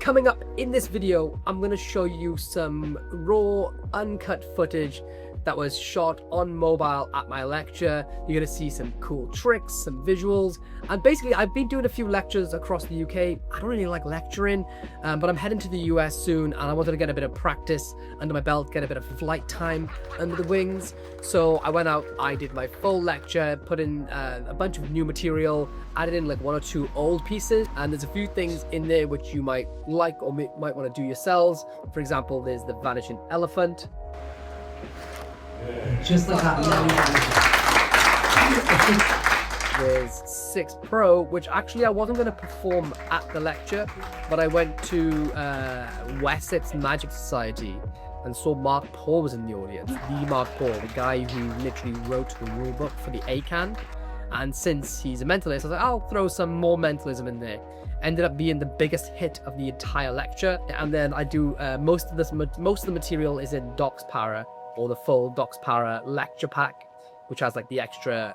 Coming up in this video, I'm going to show you some raw, uncut footage that was shot on mobile at my lecture. You're going to see some cool tricks, some visuals, and basically I've been doing a few lectures across the UK. I don't really like lecturing, but I'm heading to the US soon and I wanted to get a bit of practice under my belt, get a bit of flight time under the wings. So I went out, I did my full lecture, put in a bunch of new material, added in like one or two old pieces, and there's a few things in there which you might like or might want to do yourselves. For example, there's the vanishing elephant. Just like that. There's 6 Pro, which actually I wasn't going to perform at the lecture, but I went to Wessex Magic Society and saw Mark Paul was in the audience. The Mark Paul, the guy who literally wrote the rulebook for the ACAN. And since he's a mentalist, I was like, I'll throw some more mentalism in there. Ended up being the biggest hit of the entire lecture. And then I do most of the material is in Docs Para, or the full Docs Para lecture pack, which has like the extra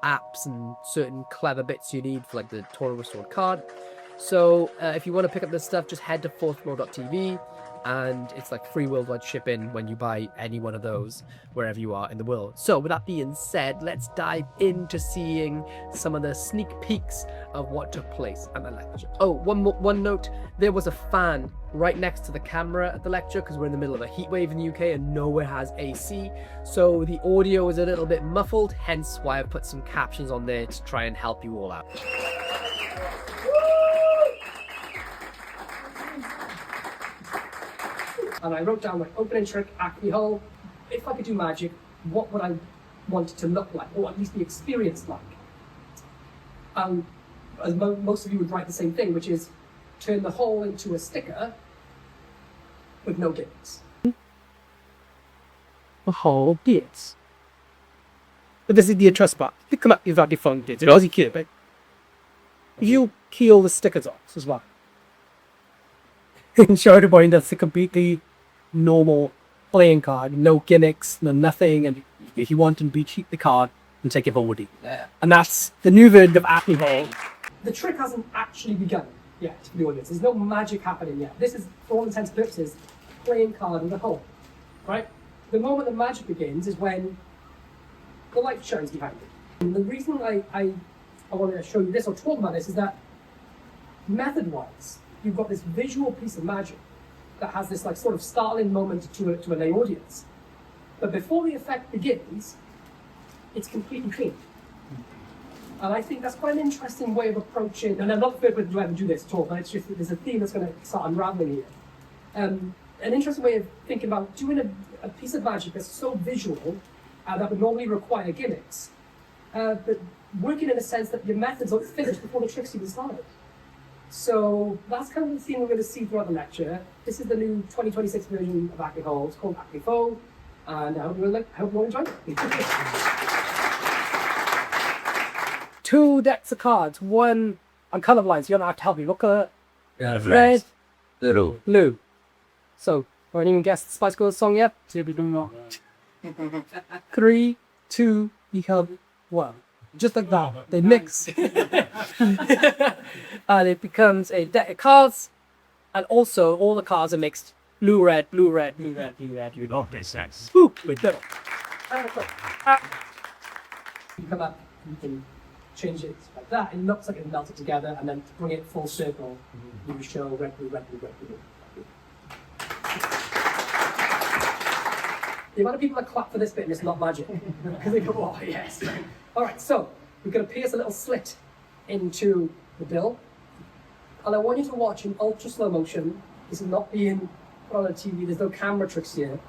apps and certain clever bits you need for like the Torah Restored card. So if you want to pick up this stuff, just head to fourthrow.tv, and it's like free worldwide shipping when you buy any one of those wherever you are in the world. So with that being said, let's dive into seeing some of the sneak peeks of what took place at the lecture. Oh, one note, there was a fan right next to the camera at the lecture because we're in the middle of a heat wave in the UK and nowhere has AC, so the audio is a little bit muffled, hence why I've put some captions on there to try and help you all out. And I wrote down my opening trick, Acme Faux. If I could do magic, what would I want it to look like, or at least be experienced like? As most of you would write the same thing, which is turn the hole into a sticker with no gimmicks. A hole gets. But this is the trust part. You come up with that different did. It also kill, but you kill the stickers off as well. Show everybody that's a completely normal playing card, no gimmicks, no nothing, and if you want to be cheap the card, then take it forward. Yeah. And that's the new version of Acme Faux. The trick hasn't actually begun yet for the audience. There's no magic happening yet. This is, for all intents and purposes, playing card with a hole, right? The moment the magic begins is when the light shines behind it. And the reason I want to show you this or talk about this is that method-wise, you've got this visual piece of magic that has this like sort of startling moment to a lay audience. But before the effect begins, it's completely clean. And I think that's quite an interesting way of approaching, and I'm not the first person to ever do this at all, but it's just there's a theme that's going to start unraveling here. An interesting way of thinking about doing a piece of magic that's so visual that would normally require gimmicks, but working in a sense that your methods are finished before the trick's even started. So that's kind of the theme we're going to see throughout the lecture. This is the new 2026 version of Acme Faux. It's called Acme Faux, and I hope you all enjoy it. 2 decks of cards, one on colour lines, so you don't have to help me. What colour? Yeah, red, blue. So, anyone even guessed the Spice Girls song yet? 3, 2, you have 1. Just like that, they mix. And it becomes a deck of cards, and also all the cards are mixed. Blue, red, blue, red, blue, red, blue, red. You love this sex. Boop, with them. You come up, you can change it like that. It looks like it melted together, and then to bring it full circle, you show red, blue, red, blue, red, blue. The amount of people that clap for this bit and it's not magic. Because they go, oh yes. Alright, so we're going to pierce a little slit into the bill. And I want you to watch in ultra slow motion. This is not being put on a TV, there's no camera tricks here.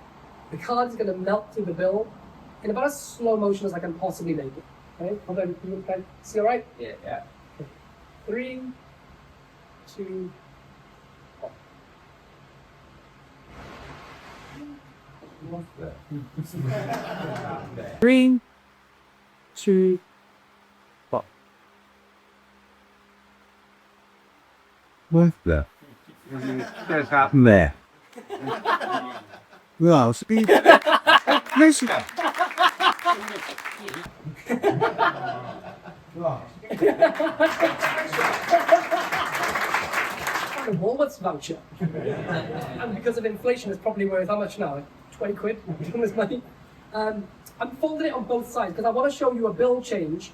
The card is going to melt through the bill in about as slow motion as I can possibly make it. Okay, hold on, you can see alright? Yeah. Okay. 3, 2, 1. 3, 2, 1. What's that? What's happened there? Well, speed. Listen. a Woolworths voucher. And because of inflation, it's probably worth how much now? Like 20 quid on this money. I'm folding it on both sides because I want to show you a bill change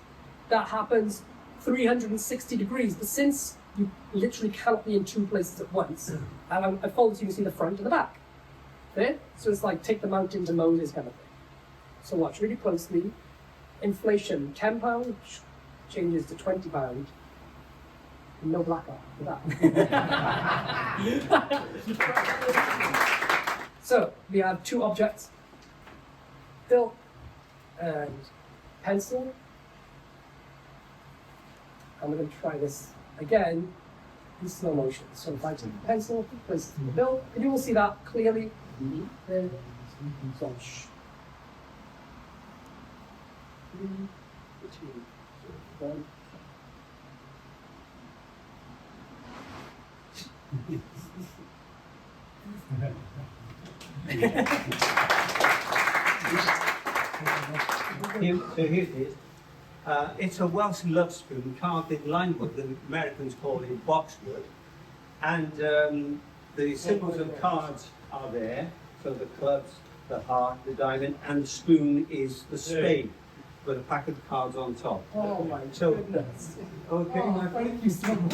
that happens 360 degrees. But since you literally cannot be in two places at once, and I fold it so you can see the front and the back. There? So it's like take the mountain to Moses kind of thing. So watch really closely. Inflation, £10 changes to £20. No black art for that. So we have two objects, bill and pencil. And we're going to try this again in slow motion. So if I take the pencil, place it in the bill, and you will see that clearly. There. So, 3, 2, 1. Here it is. It's a Welsh love spoon carved in limewood, the Americans call it boxwood. And the symbols of cards are there. So the clubs, the heart, the diamond, and the spoon is the spade with a pack of cards on top. Oh my goodness. Okay, Oh, my friend. thank you so much.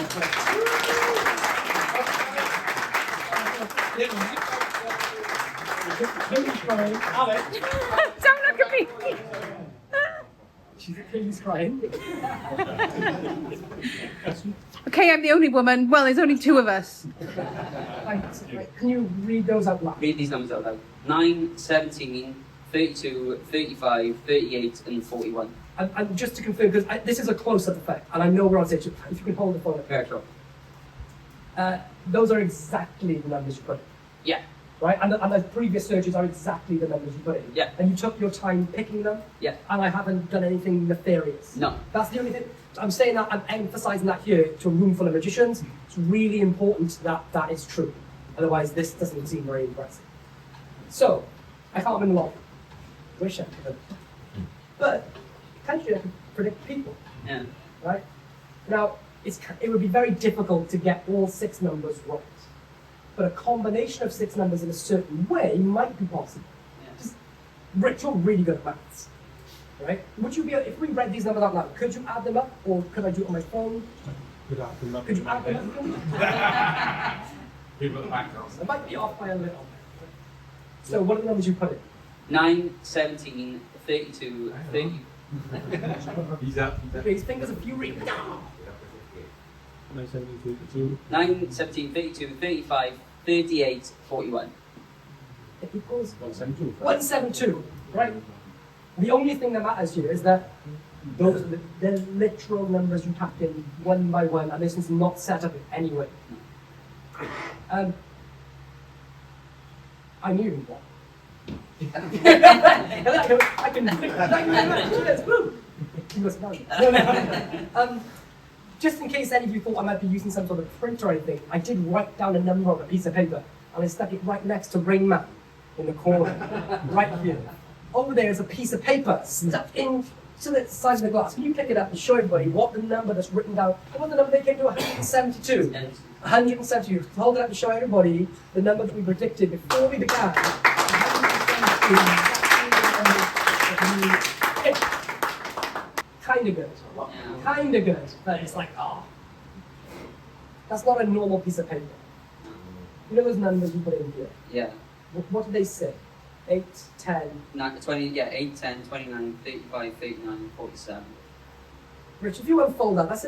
Don't look at me. She's crying. Okay, I'm the only woman. Well, there's only two of us. Thanks. Can you read those out loud? Read these numbers out loud. 9, 17, 32, 35, 38, and 41. And just to confirm, because this is a close-up effect, and I know we're on stage, if you can hold the phone up. Very sure. Those are exactly the numbers you put in. Yeah. Right? And the previous searches are exactly the numbers you put in. Yeah. And you took your time picking them. Yeah. And I haven't done anything nefarious. No. That's the only thing. I'm saying that, I'm emphasizing that here to a room full of magicians. It's really important that that is true. Otherwise, this doesn't seem very impressive. So, I can't win a lot. Wish I could. But, potentially I could predict people. Yeah. Right? Now, it would be very difficult to get all 6 numbers right. But a combination of 6 numbers in a certain way might be possible. Yeah. Just, Rich, you're really good at maths. Right? Would you be able, if we read these numbers out loud, could you add them up? Or could I do it on my phone? Could you add them up? People at the back house. I might be off by a little. So what are the numbers you put in? 9, 17, 32, 30. He's up. Okay, his fingers a few read. 9, 17, 32, 35, 38, 41. It equals 172. Right? The only thing that matters here is that those are the literal numbers you tapped in one by one, and this is not set up in any way. I knew that. I can cheers, woo! You must know. Just in case any of you thought I might be using some sort of print or anything, I did write down a number on a piece of paper, and I stuck it right next to Rain Man in the corner, right here. Over there is a piece of paper stuck into the side of the glass. Can you pick it up and show everybody what the number that's written down? What the number they came to? 172. 172. Hold it up and show everybody the number that we predicted before we began. 172. Kind of good. Kind of good. But it's like, oh. That's not a normal piece of paper. You know those numbers you put in here? Yeah. What do they say? 8, 10. 9, 20, yeah, 8, 10, 29, 35, 39, 47. Rich, if you unfold that, that's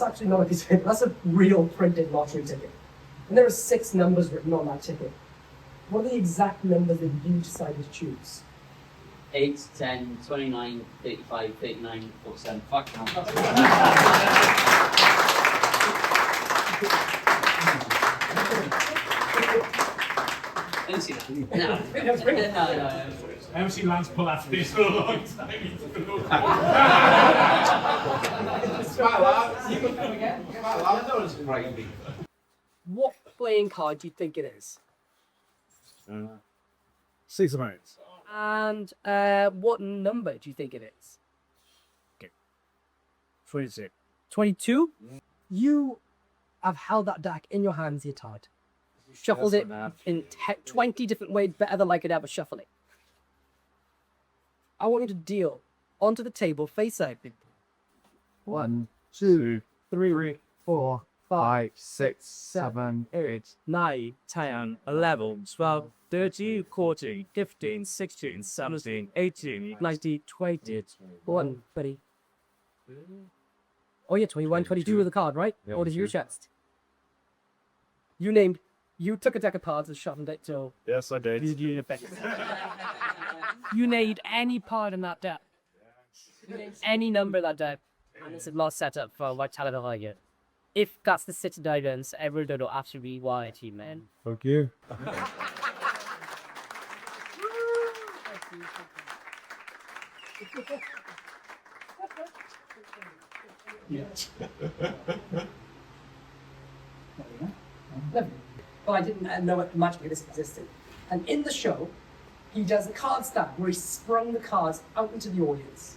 actually not a piece of paper, that's a real printed lottery ticket. And there are 6 numbers written on that ticket. What are the exact numbers that you decided to choose? 8, 10, 29, 35, 39, 47. Fuck now. I didn't see that. No. No. I haven't seen Lance pull out this for a long time. What playing card do you think it is? 6 of Irons. And what number do you think it is? 26. 22? You have held that deck in your hands the entire time. Shuffled it in 20 different ways better than I could ever shuffle it. I want you to deal onto the table face out. 1, 2, 3, 4, 5, 6, 7, 8, 9, 10, 11, 12, 13, 14, 15, 16, 17, 18, 19, 20, 1, 20. Oh yeah, 21, 22 with a card, right? Yeah, What is your 22. chest? You took a deck of cards and shuffled it till Yes, I did. you named any part in that deck. You named any number in that deck. And it's a lost setup for Vitality Liger. If that's the City Diamonds, everyone don't know absolutely why, team man. Fuck you. Lovely. But I didn't know magically this existed. And in the show, he does a card stab where he sprung the cards out into the audience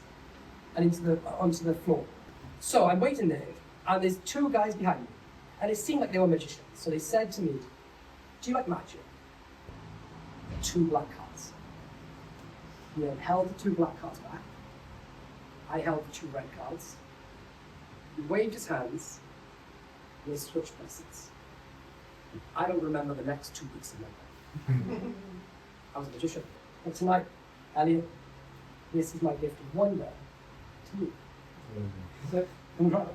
and onto the floor. So I'm waiting there, and there's two guys behind me, and it seemed like they were magicians. So they said to me, "Do you like magic?" Two black cards. He then held the two black cards back. I held the two red cards. He waved his hands, and they switched places. I don't remember the next 2 weeks of my life. I was a magician. But tonight, Elliot, this is my gift of wonder to you. So, congrats.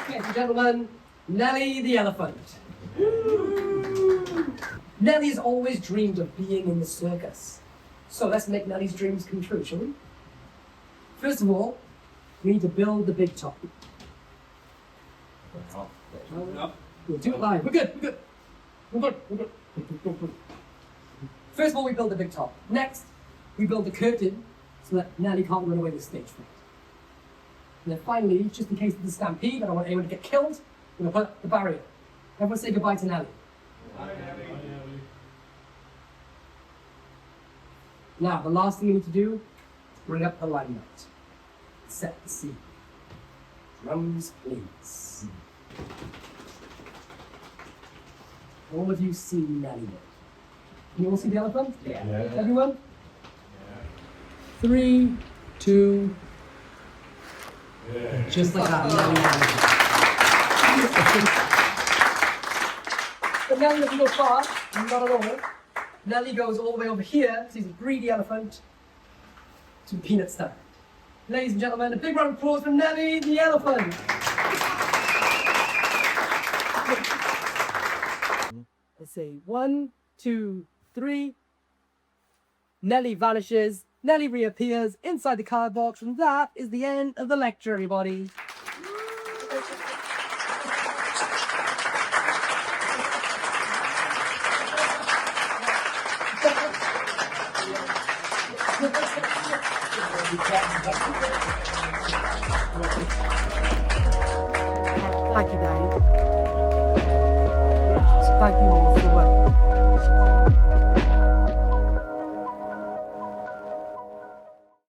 Ladies and gentlemen, Nelly the elephant. Nelly's always dreamed of being in the circus. So let's make Nelly's dreams come true, shall we? First of all, we need to build the big top. We'll do it live. We're good. First of all, we build the big top. Next, we build the curtain so that Nelly can't run away with stage fright. And then finally, just in case of the stampede, I don't want anyone to get killed, we're going to put up the barrier. Everyone say goodbye to Nelly. Now, the last thing we need to do, bring up the limelight. Set the scene. Drums, please. All of you see Nelly. Can you all see the elephant? Yeah. Everyone? Yeah. 3, 2. Yeah. Just like that, Nelly. But Nelly doesn't go far, not at all. Nelly goes all the way over here, because he's a greedy elephant, to the peanut stand. Ladies and gentlemen, a big round of applause for Nelly the elephant. Let's say 1, 2, 3. Nelly vanishes. Nelly reappears inside the card box, and that is the end of the lecture, everybody. Thank you, guys. Thank you all.